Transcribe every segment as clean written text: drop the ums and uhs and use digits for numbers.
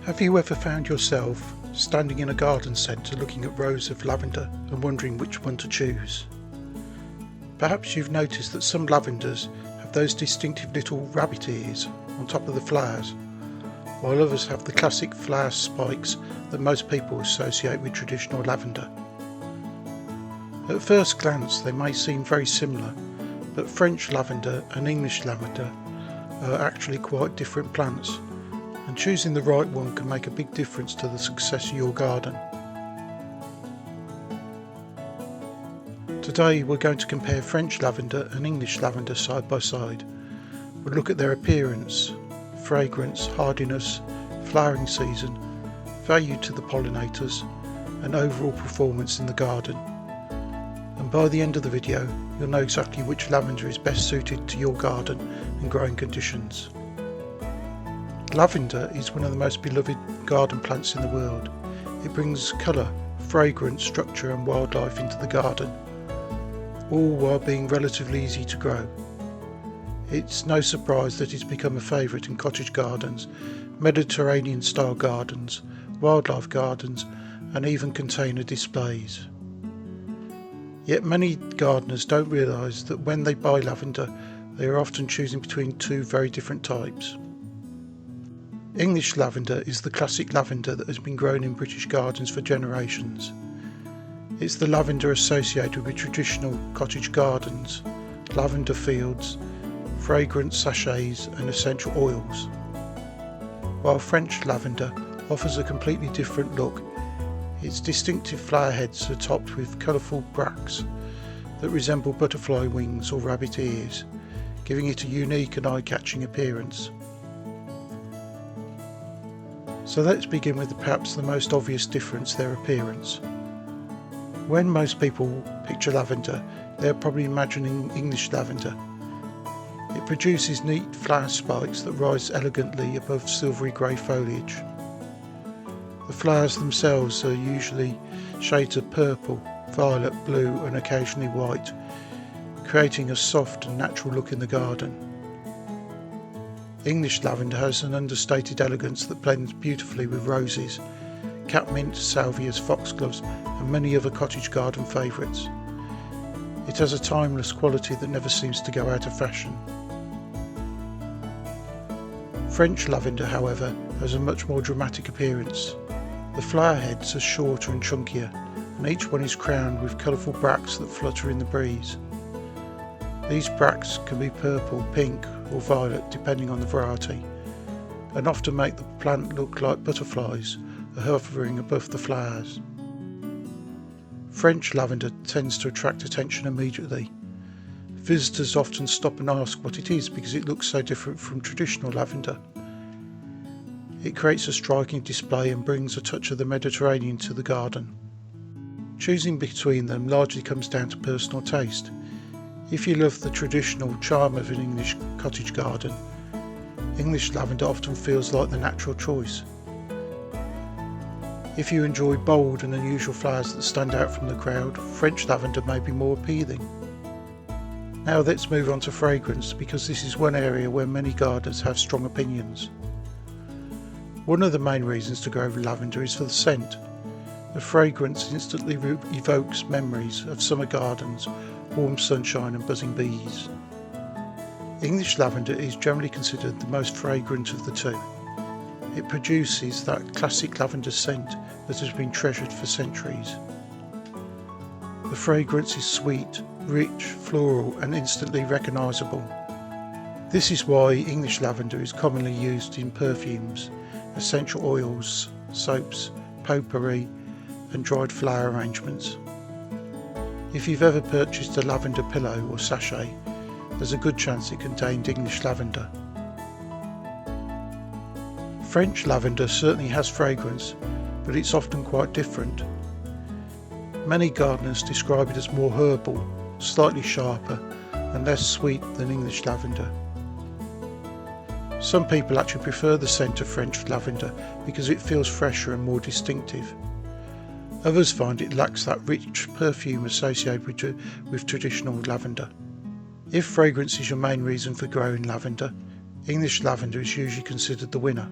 Have you ever found yourself standing in a garden centre looking at rows of lavender and wondering which one to choose? Perhaps you've noticed that some lavenders have those distinctive little rabbit ears on top of the flowers, while others have the classic flower spikes that most people associate with traditional lavender. At first glance they may seem very similar, but French lavender and English lavender are actually quite different plants, and choosing the right one can make a big difference to the success of your garden. Today we're going to compare French lavender and English lavender side by side. We'll look at their appearance, fragrance, hardiness, flowering season, value to the pollinators, and overall performance in the garden. And by the end of the video you'll know exactly which lavender is best suited to your garden and growing conditions. Lavender is one of the most beloved garden plants in the world. It brings colour, fragrance, structure and wildlife into the garden, all while being relatively easy to grow. It's no surprise that it's become a favourite in cottage gardens, Mediterranean style gardens, wildlife gardens and even container displays. Yet many gardeners don't realise that when they buy lavender they are often choosing between two very different types. English lavender is the classic lavender that has been grown in British gardens for generations. It's the lavender associated with traditional cottage gardens, lavender fields, fragrance sachets and essential oils. While French lavender offers a completely different look, its distinctive flower heads are topped with colourful bracts that resemble butterfly wings or rabbit ears, giving it a unique and eye-catching appearance. So let's begin with perhaps the most obvious difference, their appearance. When most people picture lavender, they're probably imagining English lavender. It produces neat flower spikes that rise elegantly above silvery grey foliage. The flowers themselves are usually shades of purple, violet, blue and occasionally white, creating a soft and natural look in the garden. English lavender has an understated elegance that blends beautifully with roses, catmint, salvias, foxgloves and many other cottage garden favourites. It has a timeless quality that never seems to go out of fashion. French lavender, however, has a much more dramatic appearance. The flower heads are shorter and chunkier, and each one is crowned with colourful bracts that flutter in the breeze. These bracts can be purple, pink or violet depending on the variety, and often make the plant look like butterflies are hovering above the flowers. French lavender tends to attract attention immediately. Visitors often stop and ask what it is because it looks so different from traditional lavender. It creates a striking display and brings a touch of the Mediterranean to the garden. Choosing between them largely comes down to personal taste. If you love the traditional charm of an English cottage garden, English lavender often feels like the natural choice. If you enjoy bold and unusual flowers that stand out from the crowd, French lavender may be more appealing. Now let's move on to fragrance, because this is one area where many gardeners have strong opinions. One of the main reasons to grow lavender is for the scent. The fragrance instantly evokes memories of summer gardens, warm sunshine and buzzing bees. English lavender is generally considered the most fragrant of the two. It produces that classic lavender scent that has been treasured for centuries. The fragrance is sweet, rich, floral and instantly recognisable. This is why English lavender is commonly used in perfumes, essential oils, soaps, potpourri and dried flower arrangements. If you've ever purchased a lavender pillow or sachet, there's a good chance it contained English lavender. French lavender certainly has fragrance, but it's often quite different. Many gardeners describe it as more herbal, slightly sharper and less sweet than English lavender. Some people actually prefer the scent of French lavender because it feels fresher and more distinctive. Others find it lacks that rich perfume associated with traditional lavender. If fragrance is your main reason for growing lavender, English lavender is usually considered the winner.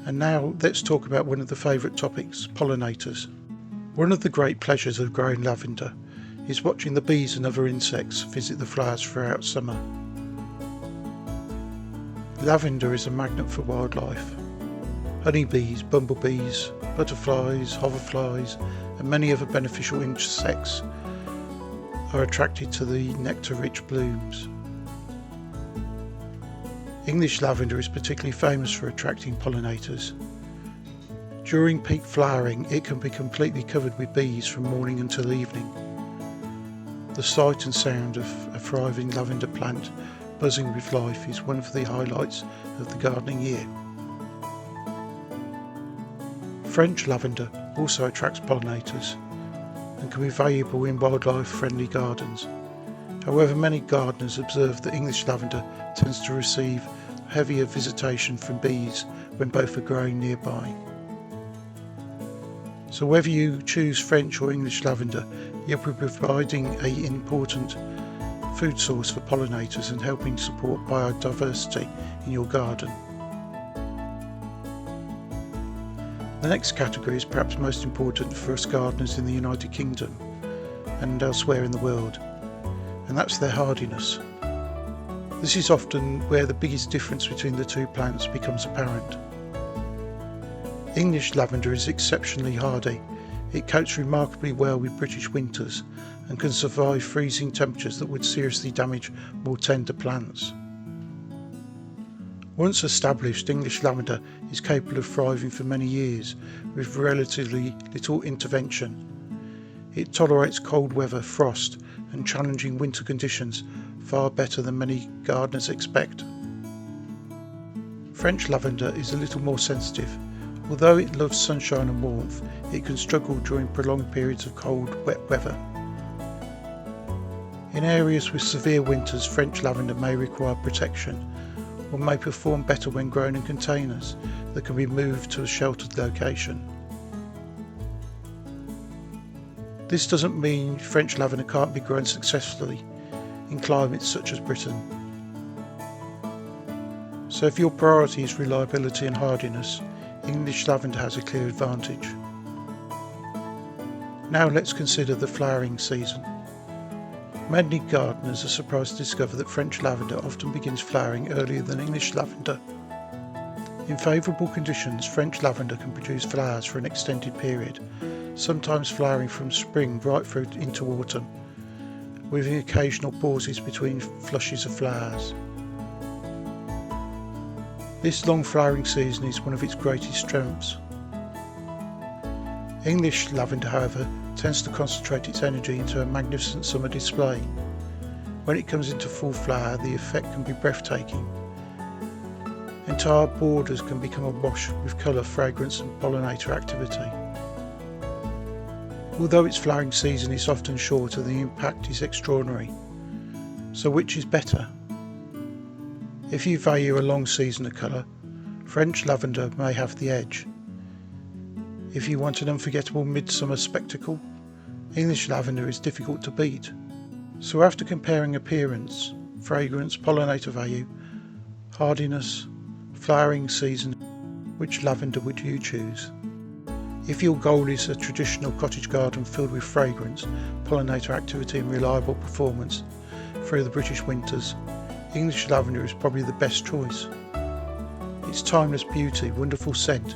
And now let's talk about one of the favourite topics, pollinators. One of the great pleasures of growing lavender is watching the bees and other insects visit the flowers throughout summer. Lavender is a magnet for wildlife. Honeybees, bumblebees, butterflies, hoverflies and many other beneficial insects are attracted to the nectar-rich blooms. English lavender is particularly famous for attracting pollinators. During peak flowering, it can be completely covered with bees from morning until evening. The sight and sound of a thriving lavender plant buzzing with life is one of the highlights of the gardening year. French lavender also attracts pollinators and can be valuable in wildlife-friendly gardens. However, many gardeners observe that English lavender tends to receive heavier visitation from bees when both are growing nearby. So whether you choose French or English lavender, you'll be providing an important food source for pollinators and helping support biodiversity in your garden. The next category is perhaps most important for us gardeners in the United Kingdom and elsewhere in the world, and that's their hardiness. This is often where the biggest difference between the two plants becomes apparent. English lavender is exceptionally hardy. It copes remarkably well with British winters and can survive freezing temperatures that would seriously damage more tender plants. Once established, English lavender is capable of thriving for many years with relatively little intervention. It tolerates cold weather, frost and challenging winter conditions far better than many gardeners expect. French lavender is a little more sensitive. Although it loves sunshine and warmth, it can struggle during prolonged periods of cold, wet weather. In areas with severe winters, French lavender may require protection or may perform better when grown in containers that can be moved to a sheltered location. This doesn't mean French lavender can't be grown successfully in climates such as Britain. So if your priority is reliability and hardiness, English lavender has a clear advantage. Now let's consider the flowering season. Many gardeners are surprised to discover that French lavender often begins flowering earlier than English lavender. In favourable conditions, French lavender can produce flowers for an extended period, sometimes flowering from spring right through into autumn, with occasional pauses between flushes of flowers. This long flowering season is one of its greatest strengths. English lavender, however, tends to concentrate its energy into a magnificent summer display. When it comes into full flower, the effect can be breathtaking. Entire borders can become awash with colour, fragrance and pollinator activity. Although its flowering season is often shorter, the impact is extraordinary. So which is better? If you value a long season of colour, French lavender may have the edge. If you want an unforgettable midsummer spectacle, English lavender is difficult to beat. So after comparing appearance, fragrance, pollinator value, hardiness, flowering season, which lavender would you choose? If your goal is a traditional cottage garden filled with fragrance, pollinator activity and reliable performance through the British winters, English lavender is probably the best choice. Its timeless beauty, wonderful scent,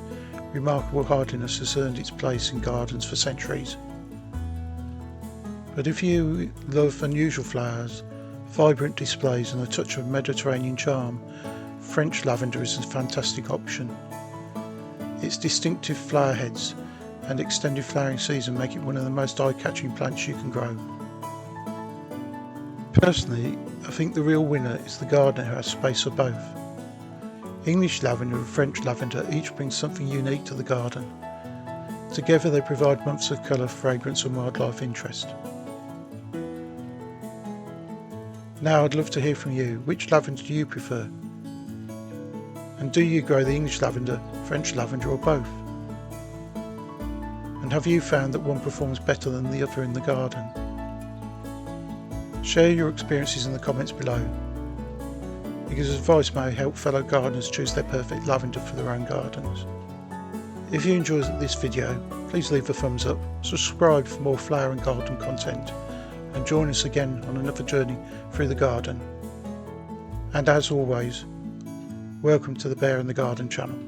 remarkable hardiness has earned its place in gardens for centuries. But if you love unusual flowers, vibrant displays and a touch of Mediterranean charm, French lavender is a fantastic option. Its distinctive flower heads and extended flowering season make it one of the most eye-catching plants you can grow. Personally, I think the real winner is the gardener who has space for both. English lavender and French lavender each bring something unique to the garden. Together they provide months of colour, fragrance and wildlife interest. Now I'd love to hear from you. Which lavender do you prefer? And do you grow the English lavender, French lavender or both? And have you found that one performs better than the other in the garden? Share your experiences in the comments below. because advice may help fellow gardeners choose their perfect lavender for their own gardens. If you enjoyed this video, please leave a thumbs up, subscribe for more flower and garden content, and join us again on another journey through the garden. And as always, welcome to the Bear in the Garden channel.